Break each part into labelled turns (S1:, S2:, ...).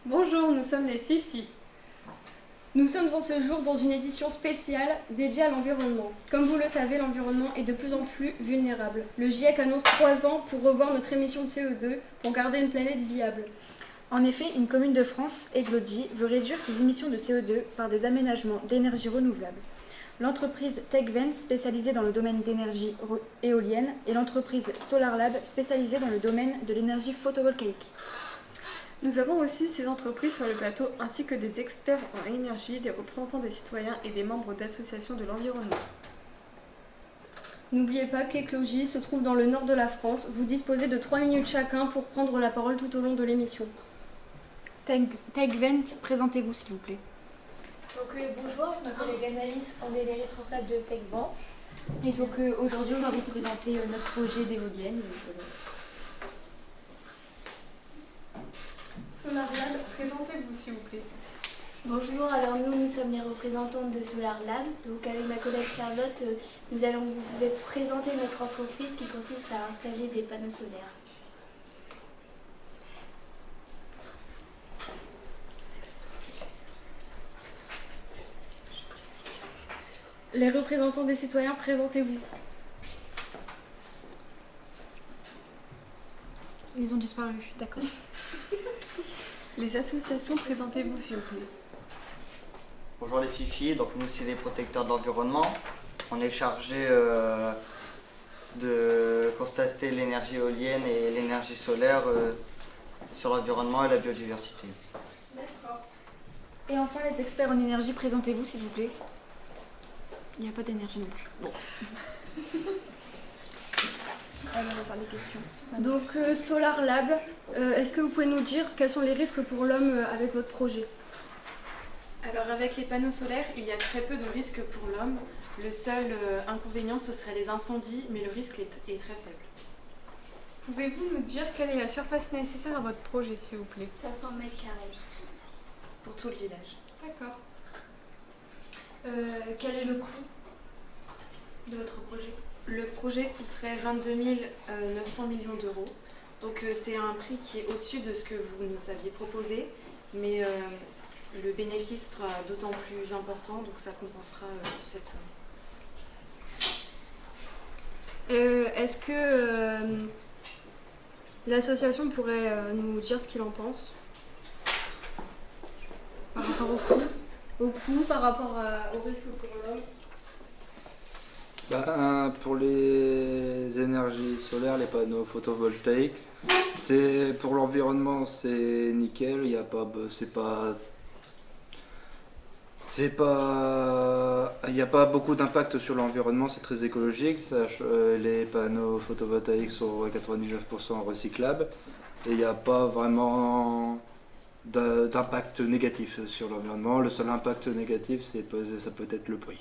S1: Bonjour, nous sommes les Fifi.
S2: Nous sommes en ce jour dans une édition spéciale dédiée à l'environnement. Comme vous le savez, l'environnement est de plus en plus vulnérable. Le GIEC annonce 3 ans pour revoir notre émission de CO2 pour garder une planète viable.
S3: En effet, une commune de France, Églodie, veut réduire ses émissions de CO2 par des aménagements d'énergie renouvelable. L'entreprise TechVent, spécialisée dans le domaine d'énergie éolienne, et l'entreprise SolarLab, spécialisée dans le domaine de l'énergie photovoltaïque.
S1: Nous avons reçu ces entreprises sur le plateau ainsi que des experts en énergie, des représentants des citoyens et des membres d'associations de l'environnement.
S2: N'oubliez pas qu'Éclogie se trouve dans le nord de la France. Vous disposez de 3 minutes chacun pour prendre la parole tout au long de l'émission.
S3: TechVent, présentez-vous s'il vous plaît.
S4: Bonjour, ma collègue Anaïs, on est les responsables de TechVent. Et donc aujourd'hui on va vous présenter notre projet d'éolienne.
S1: SolarLab, présentez-vous s'il vous plaît.
S4: Bonjour, alors nous sommes les représentantes de SolarLab. Donc avec ma collègue Charlotte, nous allons vous présenter notre entreprise qui consiste à installer des panneaux solaires.
S2: Les représentants des citoyens, présentez-vous.
S3: Ils ont disparu, d'accord.
S1: Les associations, présentez-vous s'il vous plaît.
S5: Bonjour les Fifi, donc nous c'est les protecteurs de l'environnement. On est chargé de constater l'énergie éolienne et l'énergie solaire sur l'environnement et la biodiversité.
S2: D'accord.
S3: Et enfin, les experts en énergie, présentez-vous s'il vous plaît. Il n'y a pas d'énergie non plus. Bon. Alors, on va faire les questions.
S2: Donc SolarLab, est-ce que vous pouvez nous dire quels sont les risques pour l'homme avec votre projet ?
S6: Alors avec les panneaux solaires, il y a très peu de risques pour l'homme. Le seul inconvénient, ce serait les incendies, mais le risque est très faible.
S1: Pouvez-vous nous dire quelle est la surface nécessaire à votre projet s'il vous plaît ?
S4: 500 mètres carrés.
S6: Pour tout le village.
S1: D'accord.
S4: Quel est le coût de votre projet ?
S6: Le projet coûterait 22 900 millions d'euros. Donc c'est un prix qui est au-dessus de ce que vous nous aviez proposé, mais le bénéfice sera d'autant plus important, donc ça compensera cette somme.
S2: Est-ce que l'association pourrait nous dire ce qu'il en pense par rapport au coût par rapport au risque pour l'homme?
S7: Pour les énergies solaires, les panneaux photovoltaïques, pour l'environnement c'est nickel, il y a pas, il n'y a pas beaucoup d'impact sur l'environnement, c'est très écologique. Les panneaux photovoltaïques sont à 99% recyclables et il n'y a pas vraiment d'impact négatif sur l'environnement. Le seul impact négatif, ça peut être le prix.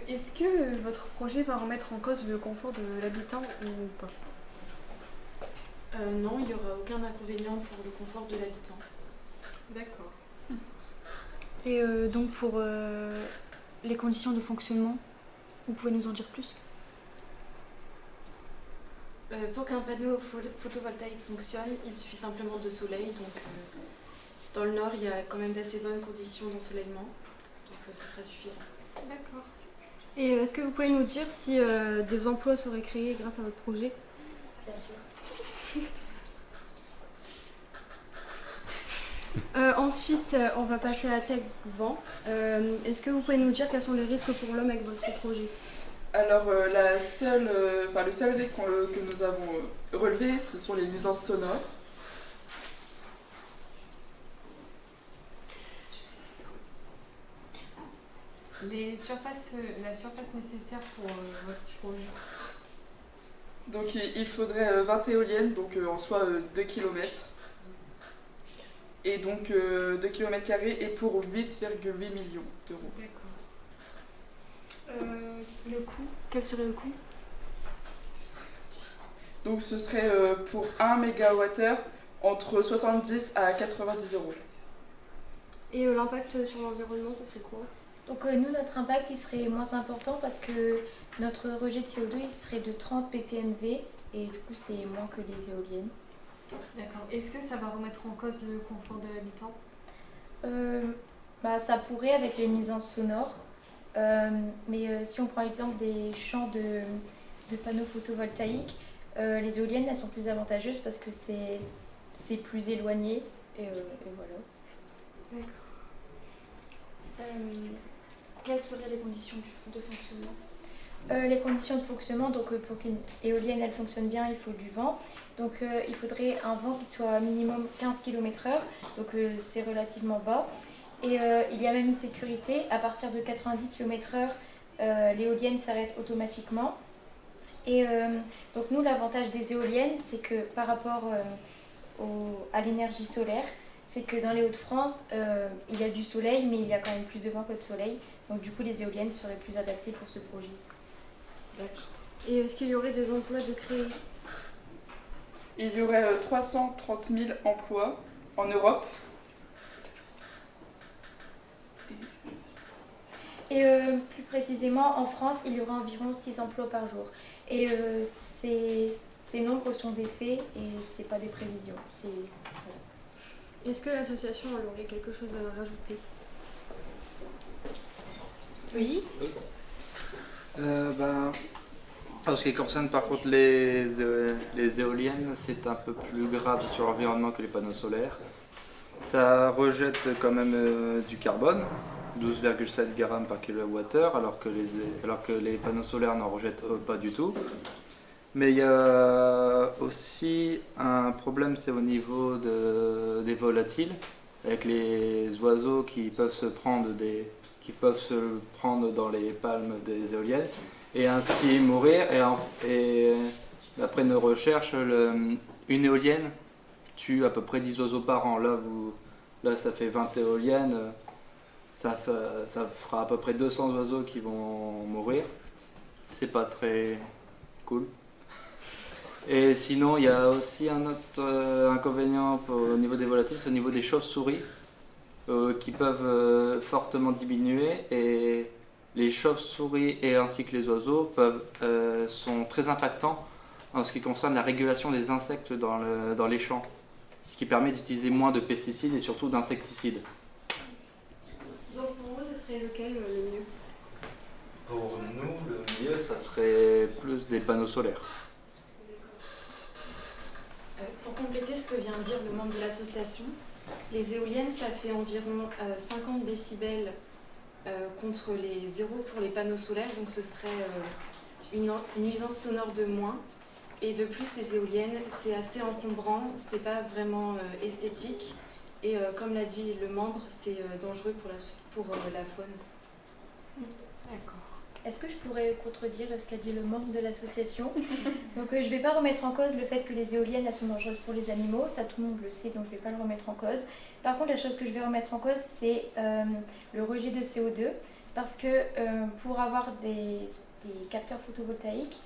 S1: Est-ce que votre projet va remettre en cause le confort de l'habitant ou pas ?
S6: Non, il n'y aura aucun inconvénient pour le confort de l'habitant.
S1: D'accord.
S3: Et donc pour les conditions de fonctionnement, vous pouvez nous en dire plus ?
S6: Pour qu'un panneau photovoltaïque fonctionne, il suffit simplement de soleil. Donc, dans le nord, il y a quand même d'assez bonnes conditions d'ensoleillement. Donc, ce serait suffisant.
S1: D'accord.
S2: Et est-ce que vous pouvez nous dire si des emplois seraient créés grâce à votre projet ?
S4: Bien sûr.
S2: Ensuite, on va passer à TechVent. Est-ce que vous pouvez nous dire quels sont les risques pour l'homme avec votre projet ?
S8: Alors, le seul risque que nous avons relevé, ce sont les nuisances sonores.
S1: La surface nécessaire pour votre projet.
S8: Donc, il faudrait 20 éoliennes, donc en soi 2 km. Et donc 2 km et pour 8,8 millions d'euros.
S1: D'accord.
S3: Le coût, quel serait le coût ?
S8: Donc ce serait pour 1 MWh entre 70 à 90 euros.
S2: Et l'impact sur l'environnement, ce serait quoi ?
S4: Donc nous, notre impact il serait moins important parce que notre rejet de CO2 il serait de 30 ppmv et du coup c'est moins que les éoliennes.
S1: D'accord. Est-ce que ça va remettre en cause le confort de l'habitant?
S3: Ça pourrait avec les nuisances sonores. Mais si on prend l'exemple des champs de panneaux photovoltaïques, les éoliennes elles sont plus avantageuses parce que c'est plus éloigné et voilà.
S1: D'accord.
S4: Quelles seraient les conditions de fonctionnement?
S3: Les conditions de fonctionnement, donc pour qu'une éolienne elle fonctionne bien, il faut du vent. Donc il faudrait un vent qui soit minimum 15 km/h, donc c'est relativement bas. Et il y a même une sécurité, à partir de 90 km/h, l'éolienne s'arrête automatiquement. Et donc nous, l'avantage des éoliennes, c'est que par rapport à l'énergie solaire, c'est que dans les Hauts-de-France, il y a du soleil, mais il y a quand même plus de vent que de soleil. Donc du coup, les éoliennes seraient plus adaptées pour ce projet.
S1: D'accord.
S2: Et est-ce qu'il y aurait des emplois de créer?
S8: Il y aurait 330 000 emplois en Europe.
S3: Et plus précisément, en France, il y aura environ 6 emplois par jour. Et ces nombres sont des faits et c'est pas des prévisions. Voilà.
S2: Est-ce que l'association elle aurait quelque chose à rajouter?
S3: Oui.
S7: En ce qui concerne par contre les éoliennes, c'est un peu plus grave sur l'environnement que les panneaux solaires. Ça rejette quand même du carbone, 12,7 grammes par kilowattheure, alors que les panneaux solaires n'en rejettent pas du tout. Mais il y a aussi un problème, c'est au niveau des volatiles, avec les oiseaux qui peuvent se prendre dans les palmes des éoliennes et ainsi mourir. Et d'après nos recherches, une éolienne tue à peu près 10 oiseaux par an. Là ça fait 20 éoliennes, ça fera à peu près 200 oiseaux qui vont mourir. C'est pas très cool. Et sinon, il y a aussi un autre inconvénient au niveau des volatiles, c'est au niveau des chauves-souris qui peuvent fortement diminuer. Et les chauves-souris ainsi que les oiseaux sont très impactants en ce qui concerne la régulation des insectes dans les champs, ce qui permet d'utiliser moins de pesticides et surtout d'insecticides.
S2: Donc pour vous, ce serait lequel le mieux?
S7: Pour nous, le mieux, ça serait plus des panneaux solaires.
S6: Pour compléter ce que vient de dire le membre de l'association, les éoliennes, ça fait environ 50 décibels contre les 0 pour les panneaux solaires, donc ce serait une nuisance sonore de moins. Et de plus, les éoliennes, c'est assez encombrant, c'est pas vraiment esthétique. Et comme l'a dit le membre, c'est dangereux pour la faune.
S1: D'accord.
S3: Est-ce que je pourrais contredire ce qu'a dit le membre de l'association? Donc je ne vais pas remettre en cause le fait que les éoliennes elles sont dangereuses pour les animaux, ça tout le monde le sait, donc je ne vais pas le remettre en cause. Par contre, la chose que je vais remettre en cause, c'est le rejet de CO2, parce que pour avoir des capteurs photovoltaïques,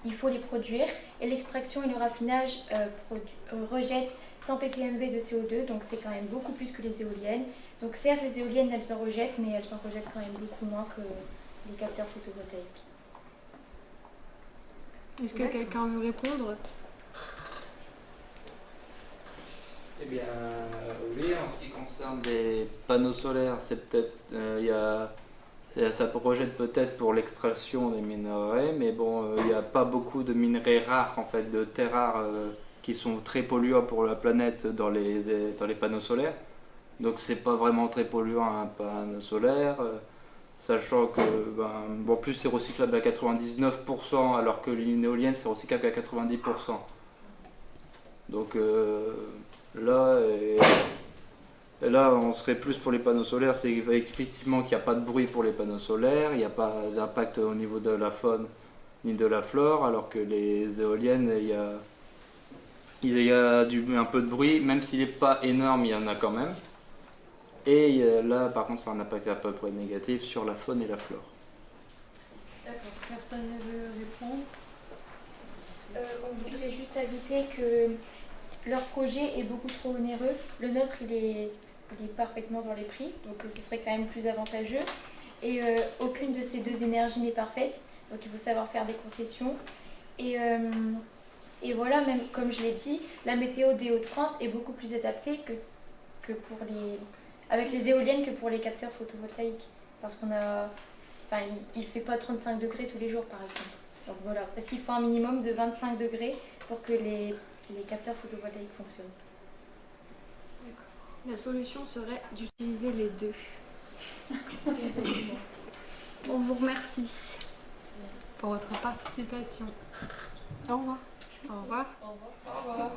S3: il faut les produire, et l'extraction et le raffinage rejettent 100 ppmv de CO2, donc c'est quand même beaucoup plus que les éoliennes. Donc certes, les éoliennes elles s'en rejettent, mais elles s'en rejettent quand même beaucoup moins que les capteurs photovoltaïques.
S2: Est-ce que quelqu'un veut répondre?
S7: Eh bien, oui, en ce qui concerne les panneaux solaires, c'est peut-être, ça projette peut-être pour l'extraction des minerais, mais bon, il n'y a pas beaucoup de minerais rares, en fait, de terres rares qui sont très polluants pour la planète dans les panneaux solaires. Donc c'est pas vraiment très polluant un panneau solaire. Sachant que, en plus c'est recyclable à 99%, alors que une éolienne c'est recyclable à 90%. Donc là on serait plus pour les panneaux solaires, c'est effectivement qu'il n'y a pas de bruit pour les panneaux solaires, il n'y a pas d'impact au niveau de la faune ni de la flore, alors que les éoliennes, il y a un peu de bruit, même s'il n'est pas énorme, il y en a quand même. Et là, par contre, ça a un impact à peu près négatif sur la faune et la flore.
S1: D'accord, personne ne veut répondre.
S3: On voudrait juste ajouter que leur projet est beaucoup trop onéreux. Le nôtre, il est parfaitement dans les prix, donc ce serait quand même plus avantageux. Et aucune de ces deux énergies n'est parfaite, donc il faut savoir faire des concessions. Et
S9: Et voilà, même comme je l'ai dit, la météo des Hauts-de-France est beaucoup plus adaptée avec les éoliennes que pour les capteurs photovoltaïques. Parce qu'il ne fait pas 35 degrés tous les jours par exemple. Donc voilà, parce qu'il faut un minimum de 25 degrés pour que les capteurs photovoltaïques fonctionnent.
S2: La solution serait d'utiliser les deux. On vous remercie
S1: Pour votre participation. Au revoir. Au revoir.
S8: Au revoir.